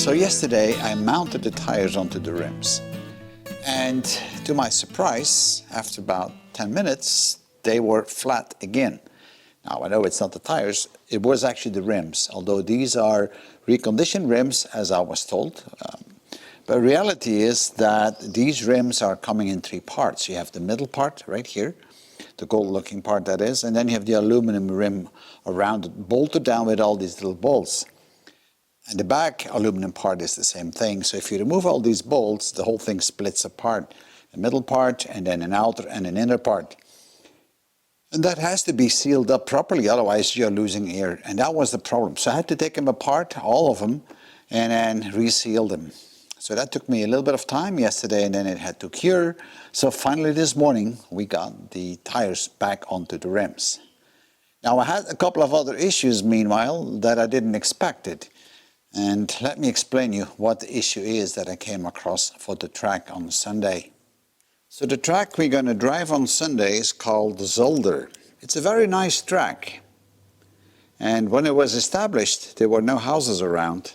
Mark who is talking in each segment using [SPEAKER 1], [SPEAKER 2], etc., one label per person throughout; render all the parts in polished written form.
[SPEAKER 1] So yesterday I mounted the tires onto the rims, and to my surprise, after about 10 minutes, they were flat again. Now I know it's not the tires, it was actually the rims, although these are reconditioned rims as I was told. But reality is that these rims are coming in three parts. You have the middle part right here, the gold looking part that is, and then you have the aluminum rim around it, bolted down with all these little bolts. And the back aluminum part is the same thing. So if you remove all these bolts, the whole thing splits apart. The middle part, and then an outer and an inner part. And that has to be sealed up properly, otherwise you're losing air. And that was the problem. So I had to take them apart, all of them, and then reseal them. So that took me a little bit of time yesterday, and then it had to cure. So finally this morning, we got the tires back onto the rims. Now I had a couple of other issues meanwhile that I didn't expect it. And let me explain you what the issue is that I came across for the track on Sunday. So the track we're going to drive on Sunday is called Zolder. It's a very nice track. And when it was established, there were no houses around.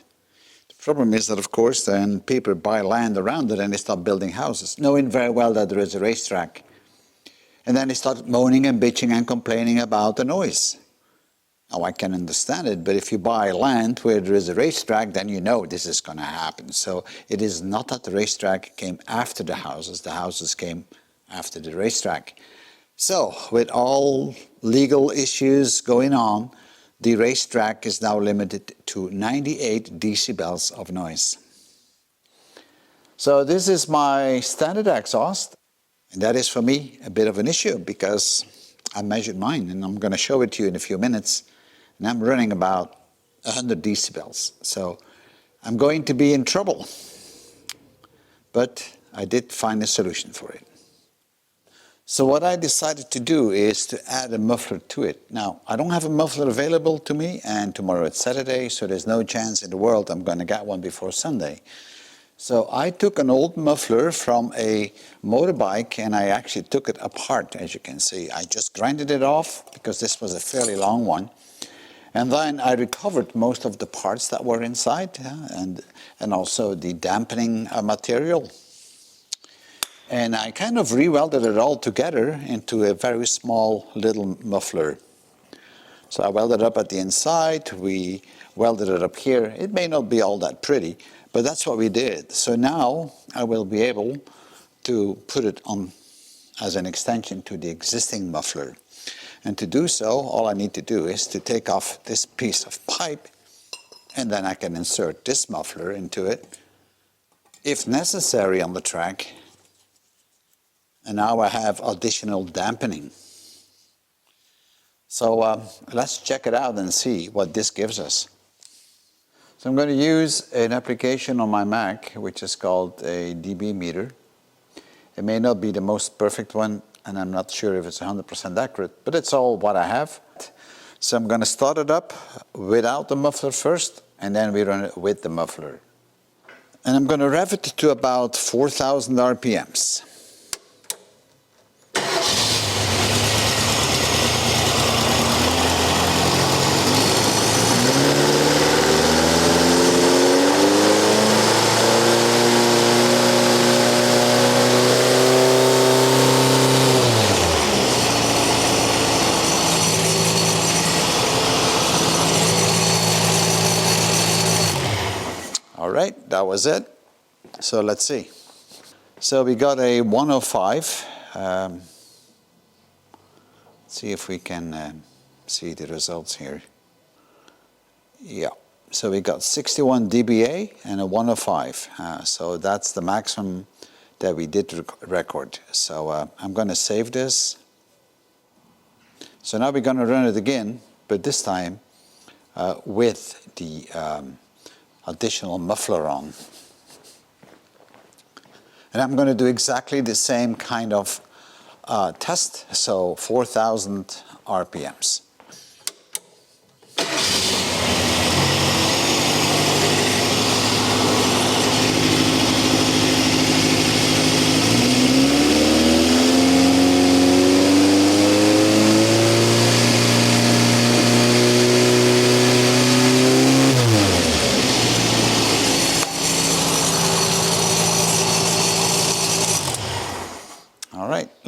[SPEAKER 1] The problem is that, of course, then people buy land around it and they start building houses, knowing very well that there is a racetrack. And then they start moaning and bitching and complaining about the noise. Now, I can understand it, but if you buy land where there is a racetrack, then you know this is going to happen. So it is not that the racetrack came after the houses came after the racetrack. So with all legal issues going on, the racetrack is now limited to 98 decibels of noise. So this is my standard exhaust, and that is for me a bit of an issue because I measured mine, and I'm going to show it to you in a few minutes. And I'm running about 100 decibels, so I'm going to be in trouble. But I did find a solution for it. So what I decided to do is to add a muffler to it. Now, I don't have a muffler available to me, and tomorrow it's Saturday, so there's no chance in the world I'm going to get one before Sunday. So I took an old muffler from a motorbike, and I actually took it apart, as you can see. I just grinded it off because this was a fairly long one. And then I recovered most of the parts that were inside, and also the dampening material. And I kind of re-welded it all together into a very small little muffler. So I welded it up at the inside, we welded it up here. It may not be all that pretty, but that's what we did. So now I will be able to put it on as an extension to the existing muffler. And to do so, all I need to do is to take off this piece of pipe, and then I can insert this muffler into it, if necessary, on the track. And now I have additional dampening. So let's check it out and see what this gives us. So I'm going to use an application on my Mac, which is called a dB meter. It may not be the most perfect one, and I'm not sure if it's 100% accurate, but it's all what I have. So I'm going to start it up without the muffler first, and then we run it with the muffler. And I'm going to rev it to about 4,000 RPMs. All right, that was it. So let's see. So we got a 105. Let's see if we can see the results here. Yeah, so we got 61 dBA and a 105. So that's the maximum that we did record. So I'm going to save this. So now we're going to run it again, but this time with the additional muffler on. And I'm going to do exactly the same kind of test, so 4,000 RPMs.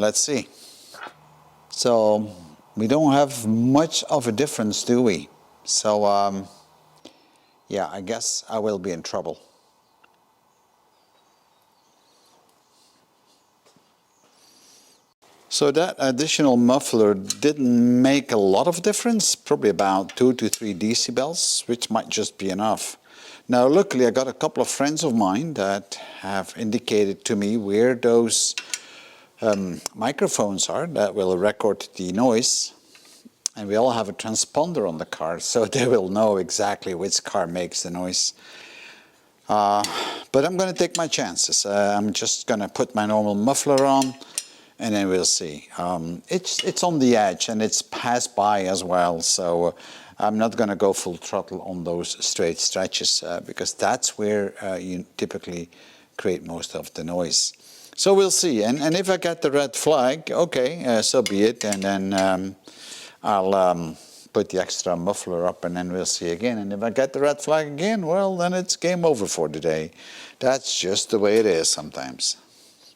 [SPEAKER 1] let's see. So we don't have much of a difference, do we? So yeah, I guess I will be in trouble. So that additional muffler didn't make a lot of difference, probably about 2 to 3 decibels, which might just be enough. Now luckily I got a couple of friends of mine that have indicated to me where those microphones are that will record the noise, and we all have a transponder on the car, so they will know exactly which car makes the noise. But I'm going to take my chances. I'm just going to put my normal muffler on, and then we'll see. It's on the edge, and it's passed by as well, so I'm not going to go full throttle on those straight stretches because that's where you typically create most of the noise. So we'll see, and if I get the red flag, okay, so be it, and then I'll put the extra muffler up, and then we'll see again. And if I get the red flag again, well, then it's game over for today. That's just the way it is sometimes.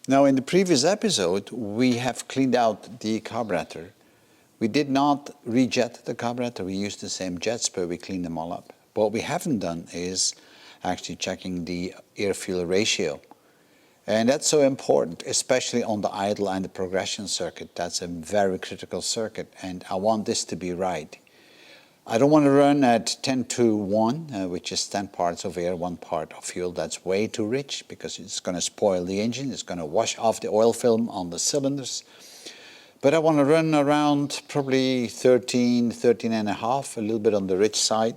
[SPEAKER 1] Now, in the previous episode, we have cleaned out the carburetor. We did not rejet the carburetor. We used the same jets, but we cleaned them all up. What we haven't done is actually checking the air-fuel ratio. And that's so important, especially on the idle and the progression circuit. That's a very critical circuit, and I want this to be right. I don't want to run at 10 to 1, which is 10 parts of air, 1 part of fuel. That's way too rich because it's going to spoil the engine. It's going to wash off the oil film on the cylinders. But I want to run around probably 13 and a half, a little bit on the rich side,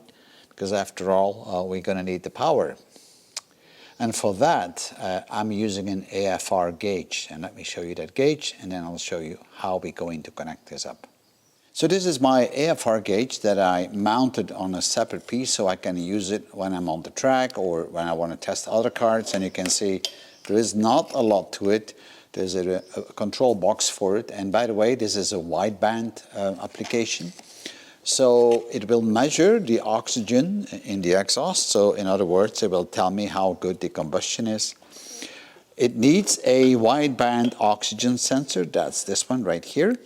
[SPEAKER 1] because after all, we're going to need the power. And for that, I'm using an AFR gauge. And let me show you that gauge, and then I'll show you how we're going to connect this up. So this is my AFR gauge that I mounted on a separate piece so I can use it when I'm on the track or when I want to test other cars. And you can see there is not a lot to it. There's a control box for it. And by the way, this is a wideband application. So it will measure the oxygen in the exhaust. So in other words, it will tell me how good the combustion is. It needs a wideband oxygen sensor. That's this one right here.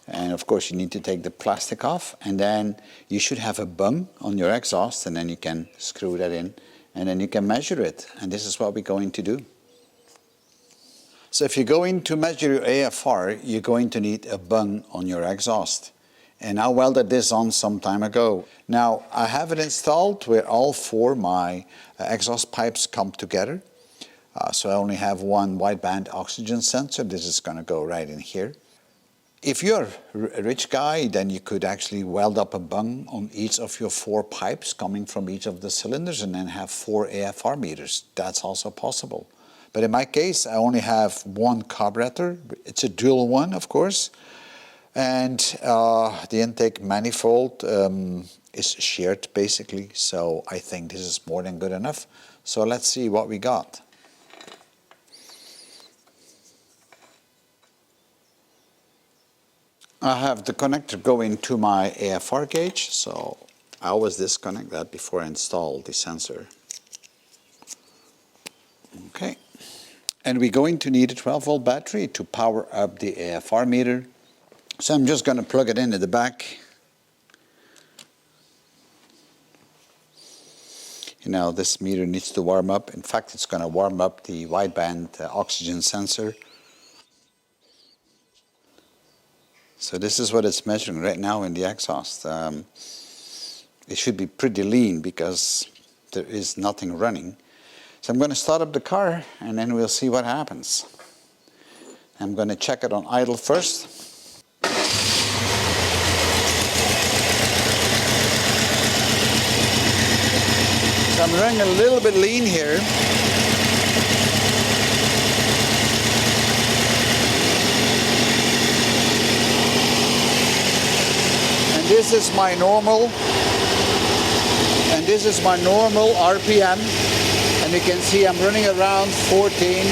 [SPEAKER 1] And of course you need to take the plastic off, and then you should have a bung on your exhaust, and then you can screw that in, and then you can measure it. And this is what we're going to do. So if you're going to measure your AFR, you're going to need a bung on your exhaust. And I welded this on some time ago. Now I have it installed where all 4 my exhaust pipes come together. So I only have one wideband oxygen sensor. This is going to go right in here. If you're a rich guy, then you could actually weld up a bung on each of your 4 pipes coming from each of the cylinders and then have 4 AFR meters. That's also possible. But in my case, I only have 1 carburetor. It's a dual one, of course. And the intake manifold is shared, basically. So I think this is more than good enough. So let's see what we got. I have the connector going to my AFR gauge, so I always disconnect that before I install the sensor. Okay, and we're going to need a 12-volt battery to power up the AFR meter. So I'm just going to plug it in at the back. You know, this meter needs to warm up. In fact, it's going to warm up the wideband oxygen sensor. So this is what it's measuring right now in the exhaust. It should be pretty lean because there is nothing running. So I'm going to start up the car and then we'll see what happens. I'm going to check it on idle first. So I'm running a little bit lean here. This is my normal, and this is my normal RPM, and you can see I'm running around 14.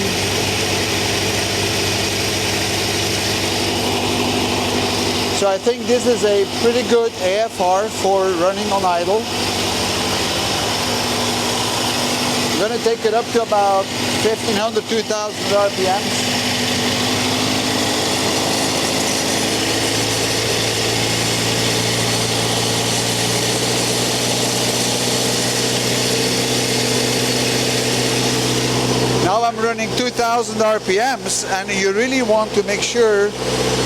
[SPEAKER 1] So I think this is a pretty good AFR for running on idle. I'm going to take it up to about 1500, 2000 RPMs. 2,000 RPMs, and you really want to make sure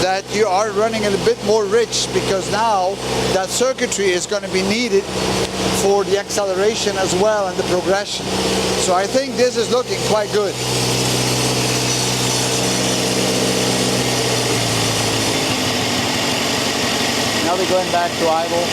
[SPEAKER 1] that you are running it a bit more rich, because now that circuitry is going to be needed for the acceleration as well and the progression. So I think this is looking quite good. Now we're going back to idle.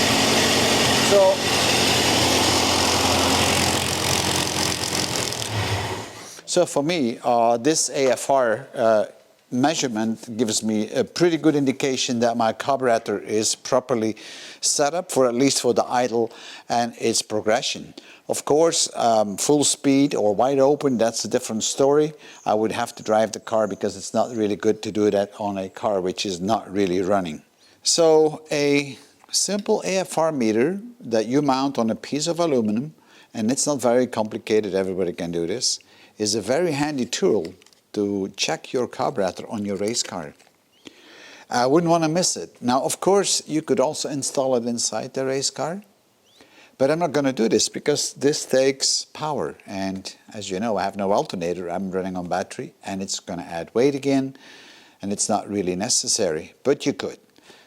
[SPEAKER 1] So for me, this AFR measurement gives me a pretty good indication that my carburetor is properly set up for, at least for the idle and its progression. Of course, full speed or wide open, that's a different story. I would have to drive the car, because it's not really good to do that on a car which is not really running. So a simple AFR meter that you mount on a piece of aluminum, and it's not very complicated, everybody can do this, is a very handy tool to check your carburetor on your race car. I wouldn't want to miss it. Now, of course, you could also install it inside the race car, but I'm not going to do this because this takes power, and as you know, I have no alternator. I'm running on battery, and it's going to add weight again, and it's not really necessary, but you could.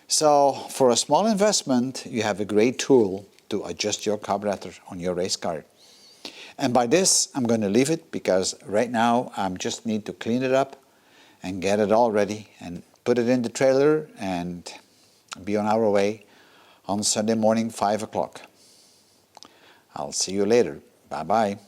[SPEAKER 1] So for a small investment, you have a great tool to adjust your carburetor on your race car. And by this, I'm going to leave it, because right now I just need to clean it up and get it all ready and put it in the trailer and be on our way on Sunday morning, 5 o'clock. I'll see you later. Bye-bye.